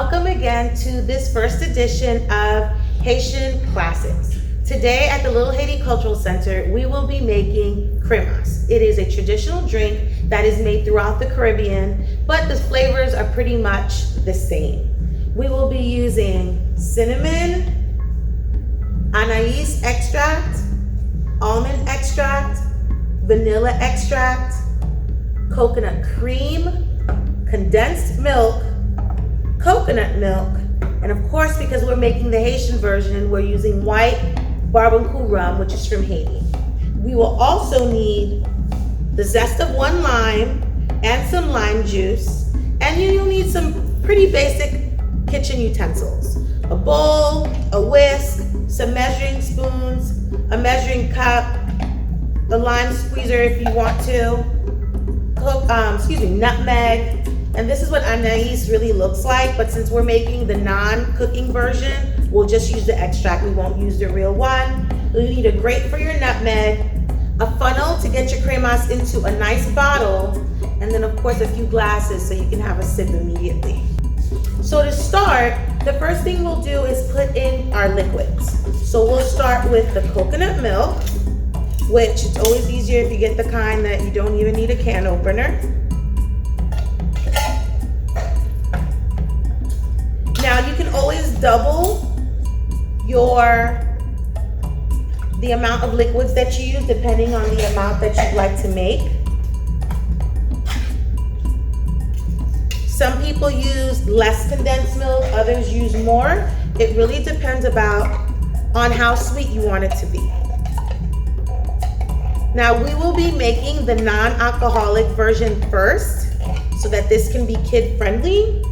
Welcome again to this first edition of Haitian Classics. Today at the Little Haiti Cultural Center, we will be making cremas. It is a traditional drink that is made throughout the Caribbean, but the flavors are pretty much the same. We will be using cinnamon, anise extract, almond extract, vanilla extract, coconut cream, condensed milk, coconut milk, and of course, because we're making the Haitian version, we're using white barbecue rum, which is from Haiti. We will also need the zest of 1 lime and some lime juice, and you'll need some pretty basic kitchen utensils. A bowl, a whisk, some measuring spoons, a measuring cup, a lime squeezer if you want to, nutmeg, and this is what anise really looks like, but since we're making the non-cooking version, we'll just use the extract. We won't use the real one. You need a grate for your nutmeg, a funnel to get your cremas into a nice bottle, and then of course a few glasses so you can have a sip immediately. So to start, the first thing we'll do is put in our liquids. So we'll start with the coconut milk, which it's always easier if you get the kind that you don't even need a can opener. Now you can always double the amount of liquids that you use depending on the amount that you'd like to make. Some people use less condensed milk, others use more. It really depends on how sweet you want it to be. Now we will be making the non-alcoholic version first so that this can be kid-friendly,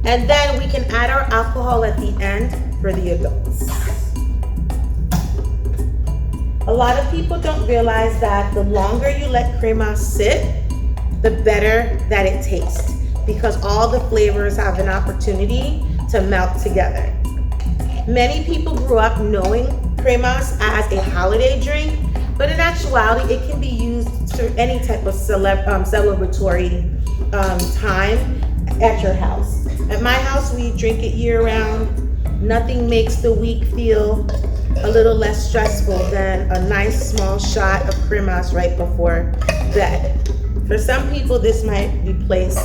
and then we can add our alcohol at the end for the adults. A lot of people don't realize that the longer you let cremas sit, the better that it tastes, because all the flavors have an opportunity to melt together. Many people grew up knowing cremas as a holiday drink, but in actuality, it can be used for any type of celebratory time at your house. At my house, we drink it year-round. Nothing makes the week feel a little less stressful than a nice small shot of cremas right before bed. For some people, this might replace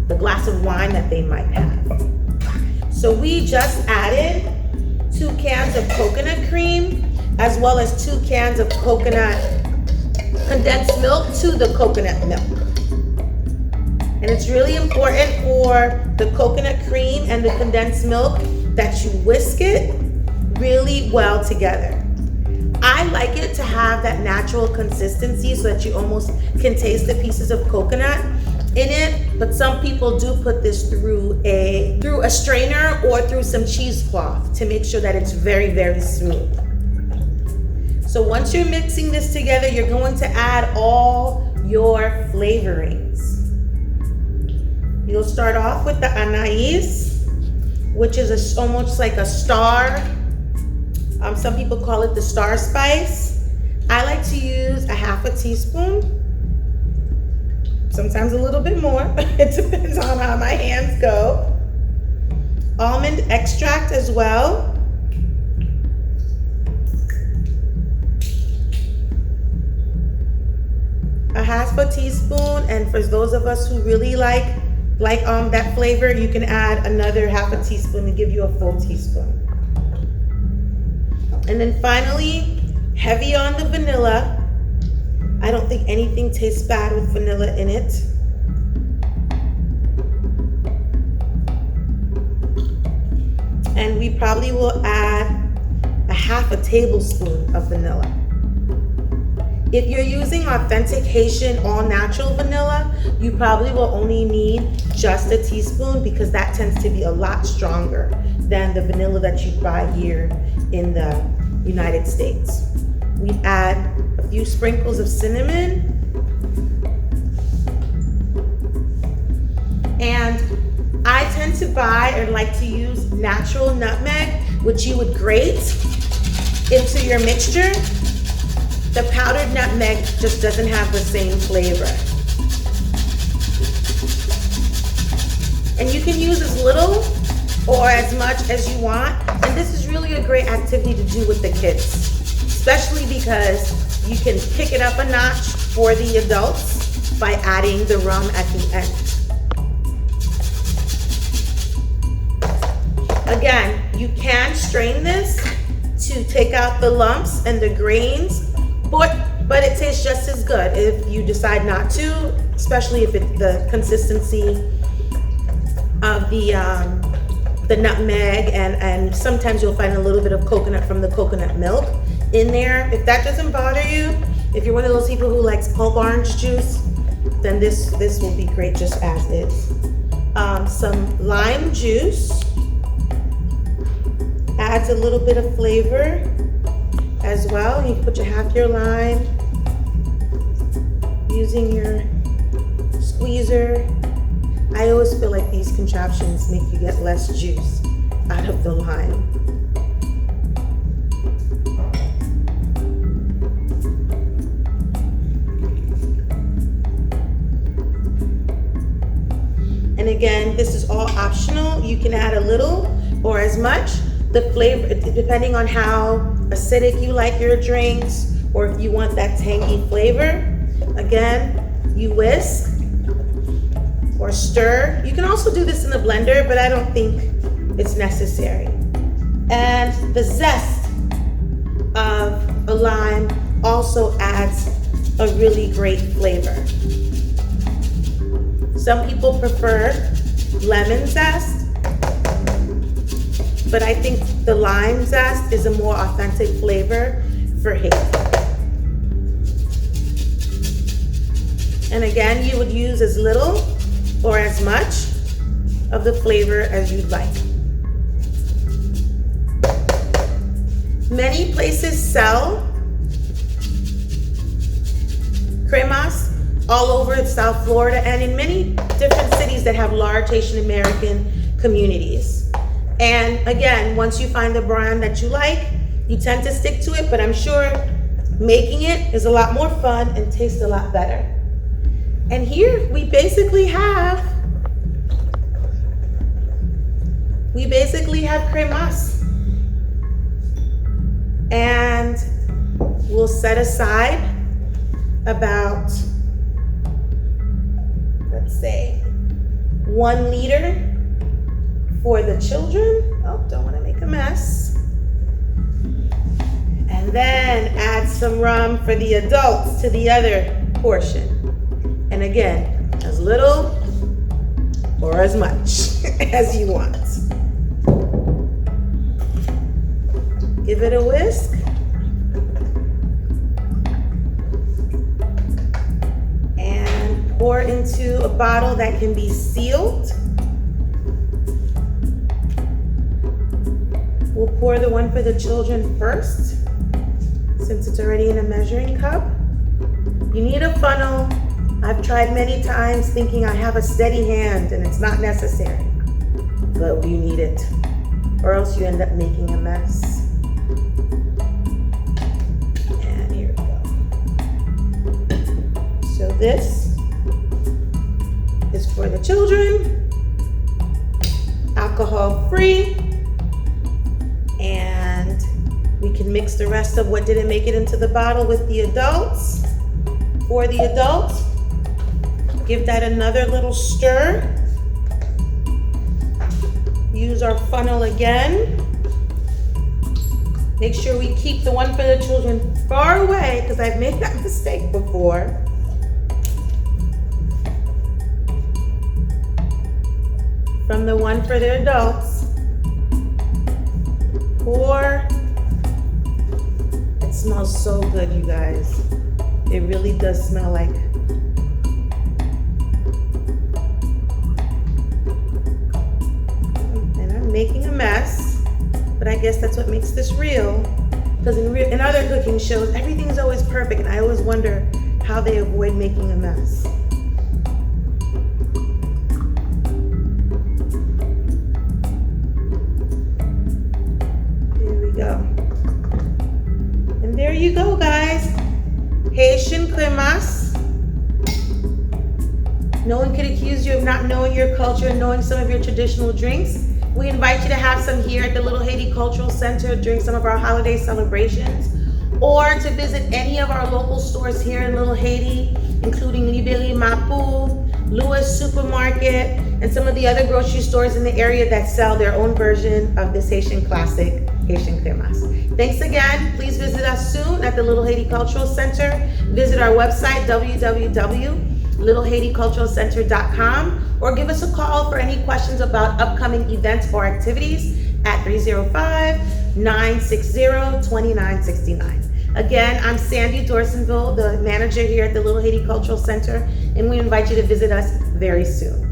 the glass of wine that they might have. So we just added 2 cans of coconut cream, as well as 2 cans of coconut condensed milk to the coconut milk. And it's really important for the coconut cream and the condensed milk that you whisk it really well together. I like it to have that natural consistency so that you almost can taste the pieces of coconut in it, but some people do put this through a strainer or through some cheesecloth to make sure that it's very, very smooth. So once you're mixing this together, you're going to add all your flavorings. You'll start off with the anise, which is almost like a star. Some people call it the star spice. I like to use a half a teaspoon, sometimes a little bit more. It depends on how my hands go. Almond extract as well. A half a teaspoon, and for those of us who really like that flavor, you can add another half a teaspoon to give you a full teaspoon. And then finally, heavy on the vanilla. I don't think anything tastes bad with vanilla in it. And we probably will add a half a tablespoon of vanilla. If you're using authentic Haitian all-natural vanilla, you probably will only need just a teaspoon, because that tends to be a lot stronger than the vanilla that you buy here in the United States. We add a few sprinkles of cinnamon, and I tend to buy and like to use natural nutmeg, which you would grate into your mixture. The powdered nutmeg just doesn't have the same flavor. And you can use as little or as much as you want. And this is really a great activity to do with the kids, especially because you can pick it up a notch for the adults by adding the rum at the end. Again, you can strain this to take out the lumps and the grains, but it tastes just as good if you decide not to, especially if the consistency of the nutmeg and sometimes you'll find a little bit of coconut from the coconut milk in there. If that doesn't bother you, if you're one of those people who likes pulp orange juice, then this will be great just as is. Some lime juice adds a little bit of flavor as well. You can put half your lime using your squeezer. I always feel like these contraptions make you get less juice out of the lime. And again, this is all optional. You can add a little or as much. The flavor, depending on how acidic you like your drinks, or if you want that tangy flavor. Again, you whisk or stir. You can also do this in a blender, but I don't think it's necessary. And the zest of a lime also adds a really great flavor. Some people prefer lemon zest, but I think the lime zest is a more authentic flavor for Haiti. And again, you would use as little or as much of the flavor as you'd like. Many places sell cremas all over South Florida and in many different cities that have large Haitian American communities. And again, once you find the brand that you like, you tend to stick to it, but I'm sure making it is a lot more fun and tastes a lot better. And here we basically have cremas. And we'll set aside about, let's say, 1 liter for the children. Oh, don't want to make a mess. And then add some rum for the adults to the other portion. And again, as little or as much as you want. Give it a whisk. And pour into a bottle that can be sealed. We'll pour the one for the children first, since it's already in a measuring cup. You need a funnel. I've tried many times thinking I have a steady hand, and it's not necessary, but you need it, or else you end up making a mess. And here we go. So this is for the children, alcohol free. And we can mix the rest of what didn't make it into the bottle with the adults. For the adults, give that another little stir. Use our funnel again. Make sure we keep the one for the children far away, because I've made that mistake before. From the one for the adults. Pour. It smells so good, you guys. It really does smell like. And I'm making a mess, but I guess that's what makes this real. Because in other cooking shows, everything's always perfect, and I always wonder how they avoid making a mess. And there you go, guys. Haitian Cremas. No one could accuse you of not knowing your culture and knowing some of your traditional drinks. We invite you to have some here at the Little Haiti Cultural Center during some of our holiday celebrations, or to visit any of our local stores here in Little Haiti, including Libeli Mapu, Lewis Supermarket, and some of the other grocery stores in the area that sell their own version of this Haitian classic, Haitian Cremas. Thanks again. Please visit us soon at the Little Haiti Cultural Center. Visit our website, www.littlehaiticulturalcenter.com, or give us a call for any questions about upcoming events or activities at 305-960-2969. Again, I'm Sandy Dorsonville, the manager here at the Little Haiti Cultural Center, and we invite you to visit us very soon.